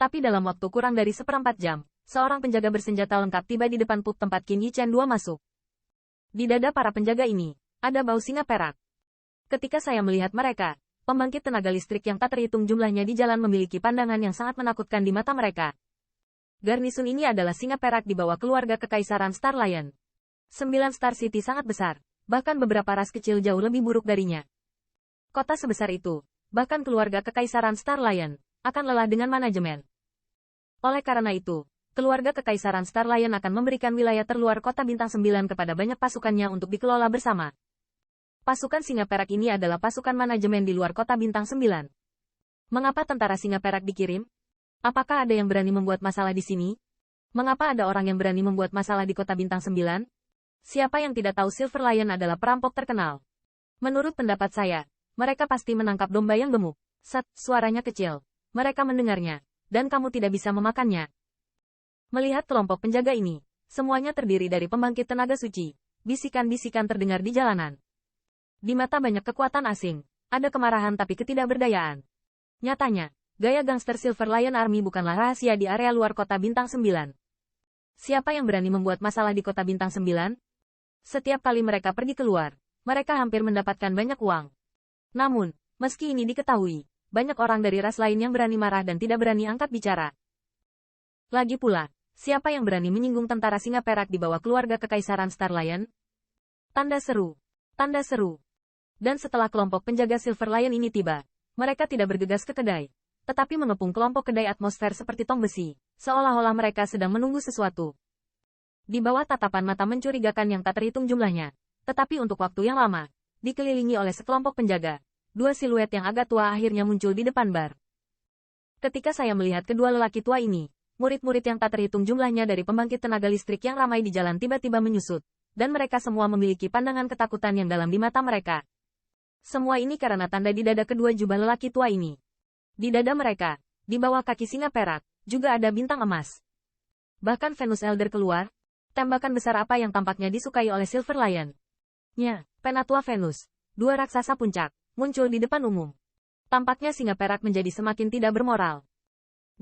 Tapi dalam waktu kurang dari seperempat jam, seorang penjaga bersenjata lengkap tiba di depan pub tempat Qin Yichen II masuk. Di dada para penjaga ini, ada bau singa perak. Ketika saya melihat mereka, pembangkit tenaga listrik yang tak terhitung jumlahnya di jalan memiliki pandangan yang sangat menakutkan di mata mereka. Garnisun ini adalah singa perak di bawah keluarga kekaisaran Star Lion. 9 Star City sangat besar, bahkan beberapa ras kecil jauh lebih buruk darinya. Kota sebesar itu, bahkan keluarga kekaisaran Star Lion, akan lelah dengan manajemen. Oleh karena itu, keluarga kekaisaran Star Lion akan memberikan wilayah terluar kota bintang 9 kepada banyak pasukannya untuk dikelola bersama. Pasukan singa perak ini adalah pasukan manajemen di luar kota bintang 9. Mengapa tentara singa perak dikirim? Apakah ada yang berani membuat masalah di sini? Mengapa ada orang yang berani membuat masalah di kota bintang 9? Siapa yang tidak tahu Silver Lion adalah perampok terkenal? Menurut pendapat saya, mereka pasti menangkap domba yang gemuk. Set, suaranya kecil. Mereka mendengarnya, dan kamu tidak bisa memakannya. Melihat kelompok penjaga ini, semuanya terdiri dari pembangkit tenaga suci. Bisikan-bisikan terdengar di jalanan. Di mata banyak kekuatan asing, ada kemarahan tapi ketidakberdayaan. Nyatanya, gaya gangster Silver Lion Army bukanlah rahasia di area luar kota bintang 9. Siapa yang berani membuat masalah di kota bintang 9? Setiap kali mereka pergi keluar, mereka hampir mendapatkan banyak uang. Namun, meski ini diketahui, banyak orang dari ras lain yang berani marah dan tidak berani angkat bicara. Lagi pula, siapa yang berani menyinggung tentara singa perak di bawah keluarga kekaisaran Star Lion? Tanda seru. Tanda seru. Dan setelah kelompok penjaga Silver Lion ini tiba, mereka tidak bergegas ke kedai, tetapi mengepung kelompok kedai atmosfer seperti tong besi, seolah-olah mereka sedang menunggu sesuatu. Di bawah tatapan mata mencurigakan yang tak terhitung jumlahnya, tetapi untuk waktu yang lama, dikelilingi oleh sekelompok penjaga, dua siluet yang agak tua akhirnya muncul di depan bar. Ketika saya melihat kedua lelaki tua ini, murid-murid yang tak terhitung jumlahnya dari pembangkit tenaga listrik yang ramai di jalan tiba-tiba menyusut, dan mereka semua memiliki pandangan ketakutan yang dalam di mata mereka. Semua ini karena tanda di dada kedua jubah lelaki tua ini. Di dada mereka, di bawah kaki singa perak, juga ada bintang emas. Bahkan Venus Elder keluar. Tembakan besar apa yang tampaknya disukai oleh Silver Lion? Penatua Venus, dua raksasa puncak, muncul di depan umum. Tampaknya singa perak menjadi semakin tidak bermoral.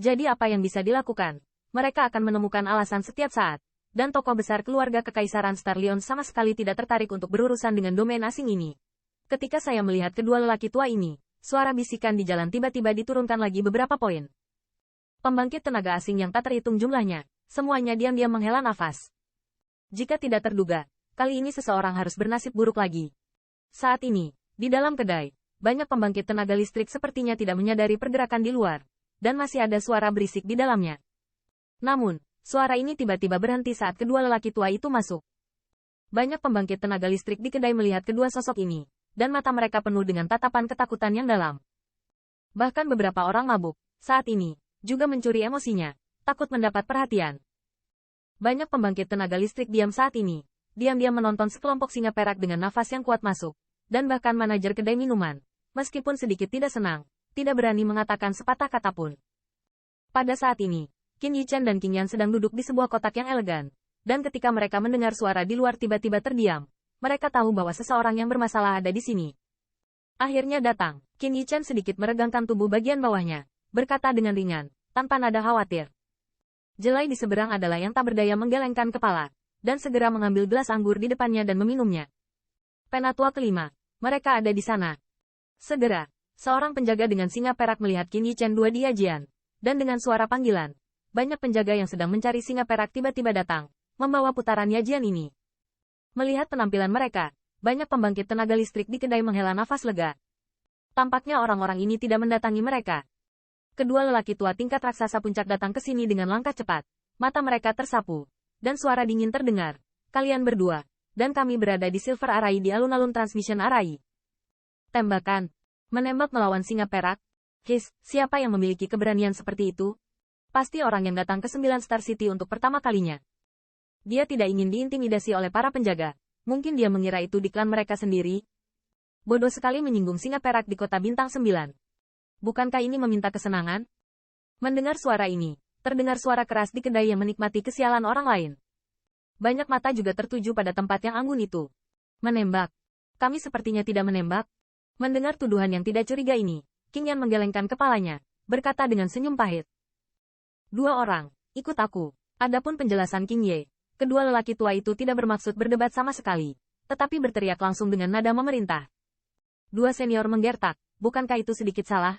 Jadi apa yang bisa dilakukan? Mereka akan menemukan alasan setiap saat. Dan tokoh besar keluarga kekaisaran Star Lion sama sekali tidak tertarik untuk berurusan dengan domain asing ini. Ketika saya melihat kedua lelaki tua ini, suara bisikan di jalan tiba-tiba diturunkan lagi beberapa poin. Pembangkit tenaga asing yang tak terhitung jumlahnya, semuanya diam-diam menghela nafas. Jika tidak terduga, kali ini seseorang harus bernasib buruk lagi. Saat ini, di dalam kedai, banyak pembangkit tenaga listrik sepertinya tidak menyadari pergerakan di luar, dan masih ada suara berisik di dalamnya. Namun, suara ini tiba-tiba berhenti saat kedua lelaki tua itu masuk. Banyak pembangkit tenaga listrik di kedai melihat kedua sosok ini, dan mata mereka penuh dengan tatapan ketakutan yang dalam. Bahkan beberapa orang mabuk, saat ini, juga mencuri emosinya, takut mendapat perhatian. Banyak pembangkit tenaga listrik diam saat ini, diam-diam menonton sekelompok singa perak dengan nafas yang kuat masuk, dan bahkan manajer kedai minuman, meskipun sedikit tidak senang, tidak berani mengatakan sepatah kata pun. Pada saat ini, Qin Yichen dan Qing Yan sedang duduk di sebuah kotak yang elegan, dan ketika mereka mendengar suara di luar tiba-tiba terdiam, mereka tahu bahwa seseorang yang bermasalah ada di sini. Akhirnya datang, Qin Yichen sedikit meregangkan tubuh bagian bawahnya, berkata dengan ringan, tanpa nada khawatir. Jelai di seberang adalah yang tak berdaya menggelengkan kepala, dan segera mengambil gelas anggur di depannya dan meminumnya. Penatua kelima, mereka ada di sana. Segera, seorang penjaga dengan singa perak melihat Qin Yichen II di yajian, dan dengan suara panggilan, banyak penjaga yang sedang mencari singa perak tiba-tiba datang, membawa putaran yajian ini. Melihat penampilan mereka, banyak pembangkit tenaga listrik di kedai menghela nafas lega. Tampaknya orang-orang ini tidak mendatangi mereka. Kedua lelaki tua tingkat raksasa puncak datang ke sini dengan langkah cepat. Mata mereka tersapu. Dan suara dingin terdengar. Kalian berdua. Dan kami berada di Silver Array di alun-alun Transmission Array. Tembakan. Menembak melawan singa perak. Siapa yang memiliki keberanian seperti itu? Pasti orang yang datang ke 9 Star City untuk pertama kalinya. Dia tidak ingin diintimidasi oleh para penjaga. Mungkin dia mengira itu di klan mereka sendiri. Bodoh sekali menyinggung singa perak di kota bintang 9. Bukankah ini meminta kesenangan? Mendengar suara ini, terdengar suara keras di kedai yang menikmati kesialan orang lain. Banyak mata juga tertuju pada tempat yang anggun itu. Menembak. Kami sepertinya tidak menembak. Mendengar tuduhan yang tidak curiga ini, Qing Yan menggelengkan kepalanya, berkata dengan senyum pahit. Dua orang, ikut aku. Adapun penjelasan King Ye, kedua lelaki tua itu tidak bermaksud berdebat sama sekali, tetapi berteriak langsung dengan nada memerintah. Dua senior menggertak, bukankah itu sedikit salah?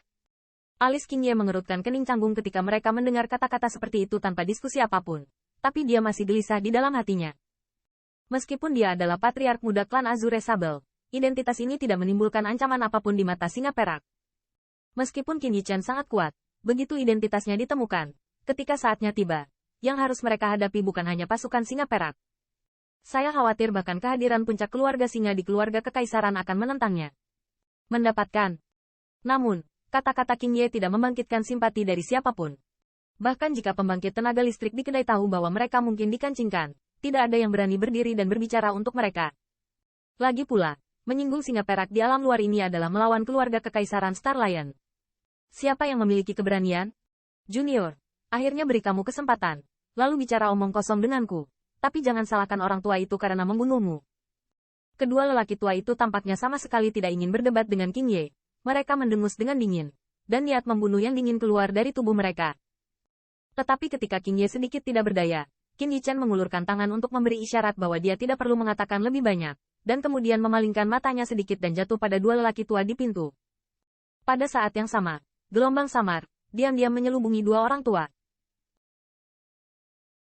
Alis King Ye mengerutkan kening canggung ketika mereka mendengar kata-kata seperti itu tanpa diskusi apapun. Tapi dia masih gelisah di dalam hatinya. Meskipun dia adalah patriark muda klan Azure Sable, identitas ini tidak menimbulkan ancaman apapun di mata singa perak. Meskipun Qin Yichen sangat kuat, begitu identitasnya ditemukan, ketika saatnya tiba, yang harus mereka hadapi bukan hanya pasukan singa perak. Saya khawatir bahkan kehadiran puncak keluarga singa di keluarga kekaisaran akan menentangnya. Mendapatkan. Namun, kata-kata King Ye tidak membangkitkan simpati dari siapapun. Bahkan jika pembangkit tenaga listrik di kedai tahu bahwa mereka mungkin dikancingkan, tidak ada yang berani berdiri dan berbicara untuk mereka. Lagi pula, menyinggung singa perak di alam luar ini adalah melawan keluarga kekaisaran Star Lion. Siapa yang memiliki keberanian? Junior, akhirnya beri kamu kesempatan, lalu bicara omong kosong denganku. Tapi jangan salahkan orang tua itu karena membunuhmu. Kedua lelaki tua itu tampaknya sama sekali tidak ingin berdebat dengan King Ye. Mereka mendengus dengan dingin, dan niat membunuh yang dingin keluar dari tubuh mereka. Tetapi ketika King Ye sedikit tidak berdaya, Qin Yichen mengulurkan tangan untuk memberi isyarat bahwa dia tidak perlu mengatakan lebih banyak, dan kemudian memalingkan matanya sedikit dan jatuh pada dua lelaki tua di pintu. Pada saat yang sama, gelombang samar, diam-diam menyelubungi dua orang tua.